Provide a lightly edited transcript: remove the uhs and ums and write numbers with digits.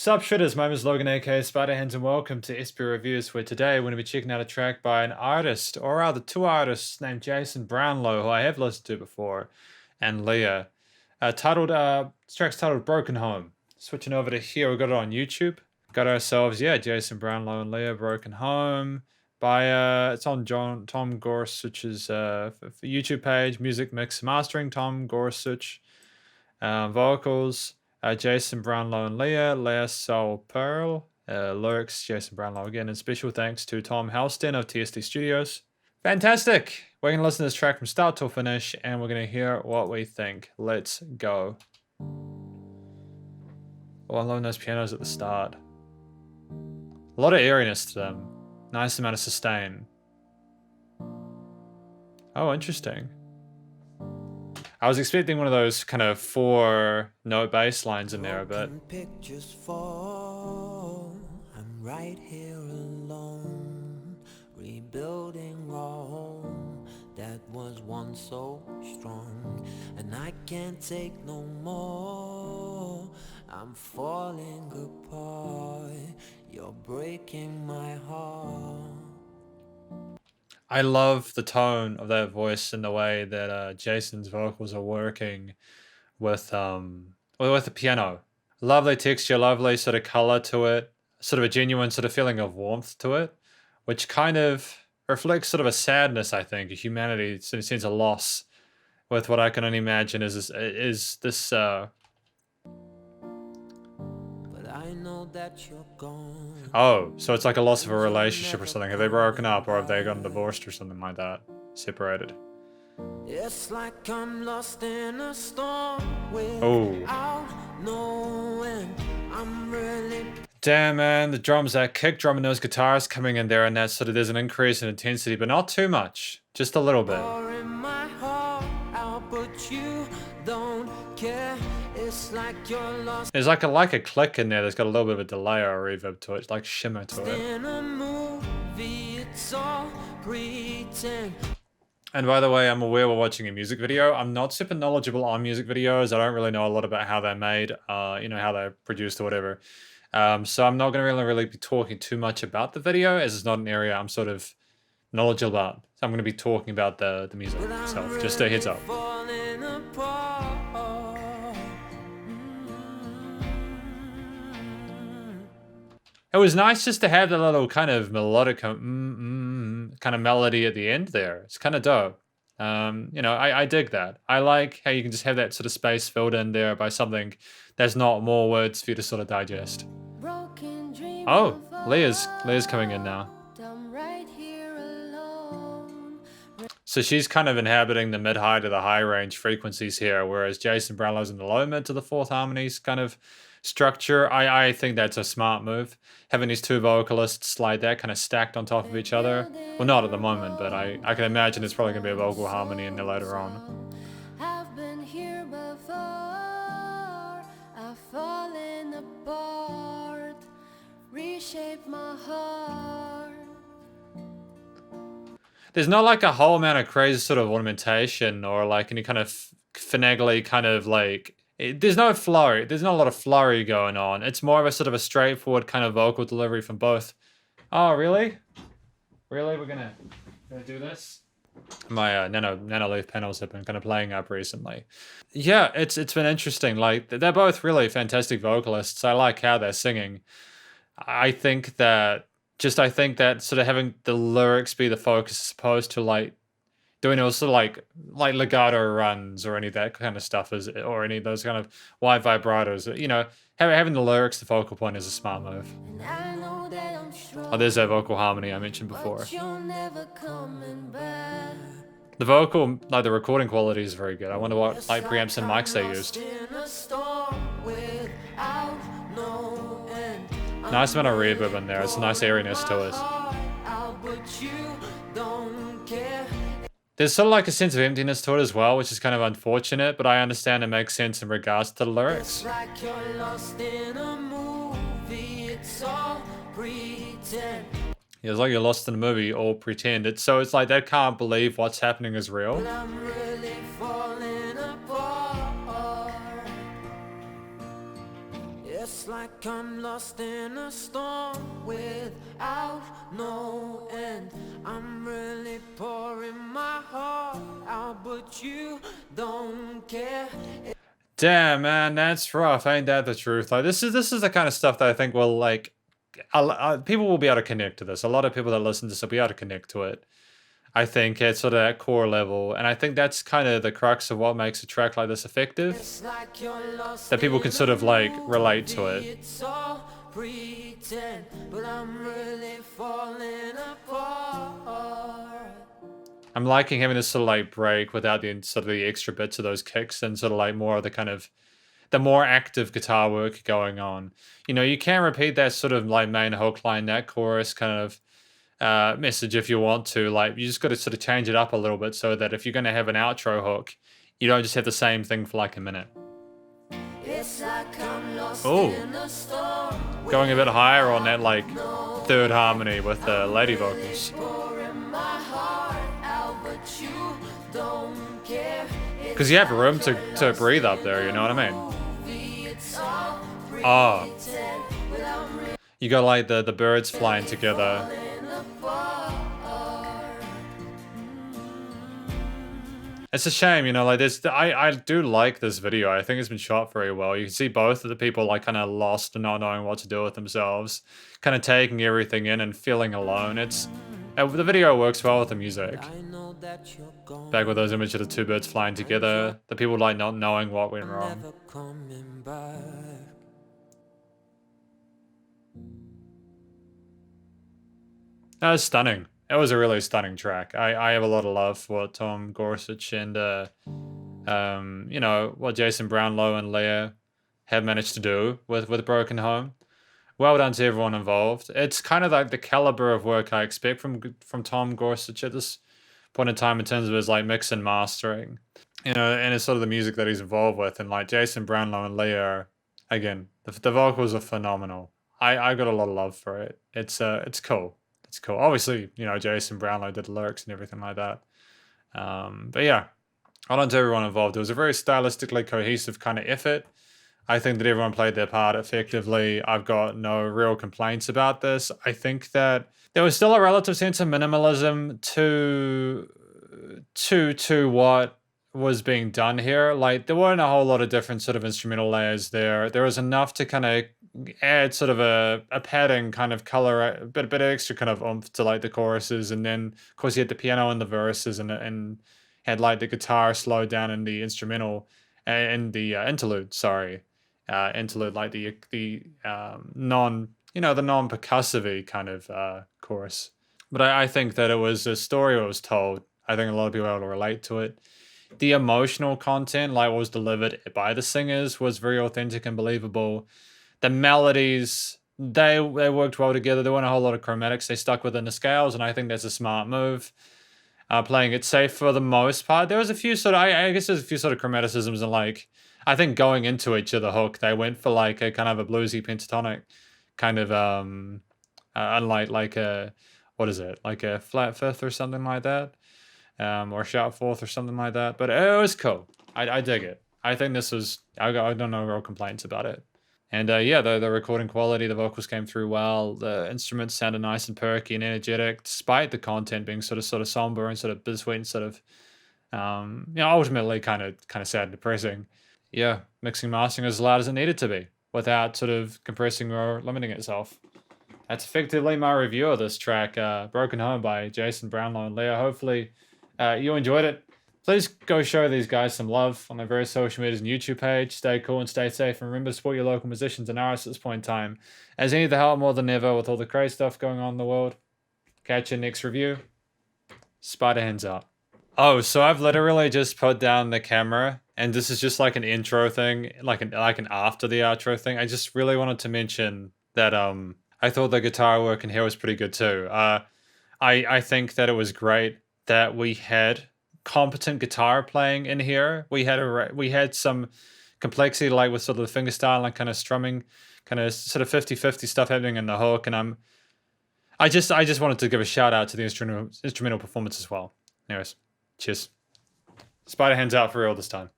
Sup shitters, my name is Logan aka Spiderhands and welcome to SP Reviews, where today we're going to be checking out a track by an artist, or rather two artists named Jason Brownlow, who I have listened to before, and Leah. This track's titled Broken Home. Switching over to here, we got it on YouTube. Got ourselves, Jason Brownlow and Leah, Broken Home. It's on Tom Gorsich's YouTube page, music mix mastering, Tom Gorsich. Vocals, Jason Brownlow and Leah Soul Pearl. Lyrics, Jason Brownlow again, and special thanks to Tom Halston of TSD Studios. Fantastic! We're going to listen to this track from start to finish, and we're going to hear what we think. Let's go. Oh, I love those pianos at the start. A lot of airiness to them. Nice amount of sustain. Oh, interesting. I was expecting one of those kind of 4-note bass lines in there, but pictures fall. I'm right here alone, rebuilding a home that was once so strong, and I can't take no more. I'm falling apart. You're breaking my heart. I love the tone of that voice and the way that Jason's vocals are working with the piano. Lovely texture, lovely sort of color to it, sort of a genuine sort of feeling of warmth to it, which kind of reflects sort of a sadness, I think, a humanity, in a sense, a loss, with what I can only imagine is this. But I know that you're gone. Oh, so it's like a loss of a relationship or something. Have they broken up, or have they gotten divorced or something like that? Separated. It's like I'm lost in a storm Oh. knowing I'm really. Damn, man, the drums, that kick drum and those guitars coming in there, and that sort of, there's an increase in intensity, but not too much. Just a little bit. In my heart, but you don't care. It's like you're lost There's like a click in there that's got a little bit of a delay or a reverb to it, like shimmer to it. in a movie. It's all pretend. And by the way, I'm aware we're watching a music video. I'm not super knowledgeable on music videos. I don't really know a lot about how they're made, how they're produced or whatever. So I'm not going to really be talking too much about the video, as it's not an area I'm sort of knowledgeable about. So I'm going to be talking about the music itself. Just a heads up. It was nice just to have the little kind of melodic kind of melody at the end there. It's kind of dope. I dig that. I like how you can just have that sort of space filled in there by something there's not more words for you to sort of digest. Oh, Leah's coming in now. So she's kind of inhabiting the mid-high to the high range frequencies here, whereas Jason Brownlow's in the low mid to the fourth harmonies kind of structure. I think that's a smart move. Having these two vocalists like that kind of stacked on top of each other. Well, not at the moment, but I can imagine it's probably going to be a vocal harmony in there later on. I've been here before, I've fallen apart, reshaped my heart. There's not like a whole amount of crazy sort of ornamentation or like any kind of finagly kind of like... There's no flurry. There's not a lot of flurry going on. It's more of a sort of a straightforward kind of vocal delivery from both. Oh, really? Really? We're gonna do this? My nano leaf panels have been kind of playing up recently. Yeah, it's been interesting. Like, they're both really fantastic vocalists. I like how they're singing. I think that sort of having the lyrics be the focus as opposed to like doing also like legato runs or any of that kind of stuff or any of those kind of wide vibratos, having the lyrics the focal point is a smart move. Oh, there's that vocal harmony I mentioned before. The vocal, like the recording quality is very good. I wonder what like preamps and mics they used. Nice amount of reverb in there. It's a nice airiness to it. There's sort of like a sense of emptiness to it as well, which is kind of unfortunate, but I understand it makes sense in regards to the lyrics. Yeah, it's like you're lost in a movie or pretend. It's like they can't believe what's happening is real. It's like like I'm lost in a storm without no end. I'm really pouring my heart out, but you don't care. Damn, man, that's rough. Ain't that the truth? Like, this is the kind of stuff that I think will, like, people will be able to connect to this. A lot of people that listen to this will be able to connect to it. I think at sort of that core level, and I think that's kind of the crux of what makes a track like this effective. It's like you're lost That people can sort of like relate to movie. it. It's all pretend, but I'm really falling apart. I'm liking having this sort of like break without the sort of the extra bits of those kicks and sort of like more of the kind of the more active guitar work going on. You know, you can repeat that sort of like main hook line, that chorus kind of message if you want to. Like, you just got to sort of change it up a little bit so that if you're going to have an outro hook, you don't just have the same thing for like a minute. It's like I'm lost Oh, in a storm. going a bit higher on that like third harmony with the lady vocals. Pouring my heart out, but you don't care. Because you have room to breathe up there, you know what I mean? It's all Oh, pretend, but I'm really you got like the birds flying together. apart. It's a shame, you know, like this. I do like this video. I think it's been shot very well. You can see both of the people like kind of lost and not knowing what to do with themselves, kind of taking everything in and feeling alone. The video works well with the music. I know that you're gone, Back with those images of the two birds flying together, the people like not knowing what went wrong. never coming back. That was stunning. It was a really stunning track. I have a lot of love for Tom Gorsich and you know, what Jason Brownlow and Leah have managed to do with Broken Home. Well done to everyone involved. It's kind of like the caliber of work I expect from Tom Gorsich at this point in time in terms of his like mix and mastering, you know, and it's sort of the music that he's involved with. And like Jason Brownlow and Leah, again, the vocals are phenomenal. I got a lot of love for it. It's cool. It's cool. Obviously, you know, Jason Brownlow did the lyrics and everything like that. But yeah, well done to everyone involved. It was a very stylistically cohesive kind of effort. I think that everyone played their part effectively. I've got no real complaints about this. I think that there was still a relative sense of minimalism to what was being done here. Like, there weren't a whole lot of different sort of instrumental layers there. There was enough to kind of add sort of a padding kind of color, a bit of extra kind of oomph to like the choruses, and then of course you had the piano in the verses and had like the guitar slowed down in the instrumental and the interlude. Interlude, like the non, you know, the non-percussive kind of chorus. But I think that it was a story that was told. I think a lot of people were able to relate to it. The emotional content, like what was delivered by the singers, was very authentic and believable. The melodies, they worked well together. There weren't a whole lot of chromatics. They stuck within the scales, and I think that's a smart move. Playing it safe for the most part. There was a few sort of, I guess there's a few sort of chromaticisms, and like, I think going into each of the hook, they went for like a kind of a bluesy pentatonic kind of, unlike like a, what is it? Like a flat fifth or something like that. Or sharp fourth or something like that. But it was cool. I dig it. I think this was, I don't know real complaints about it. And yeah, the recording quality, the vocals came through well. The instruments sounded nice and perky and energetic, despite the content being sort of somber and sort of bittersweet and sort of, you know, ultimately kind of sad and depressing. Yeah, mixing and mastering as loud as it needed to be without sort of compressing or limiting itself. That's effectively my review of this track, Broken Home by Jason Brownlow and Leah. Hopefully you enjoyed it. Please go show these guys some love on their various social medias and YouTube page. Stay cool and stay safe. And remember to support your local musicians and artists at this point in time, as they need the help more than ever with all the crazy stuff going on in the world. Catch you next review. Spider hands out. Oh, so I've literally just put down the camera, and this is just like an intro thing, like an after the outro thing. I just really wanted to mention that I thought the guitar work in here was pretty good too. I think that it was great that we had competent guitar playing in here. We had some complexity, like with sort of the fingerstyle and kind of strumming, kind of sort of 50-50 stuff happening in the hook. And I just wanted to give a shout out to the instrumental performance as well. Anyways, cheers. Spider hands out for real this time.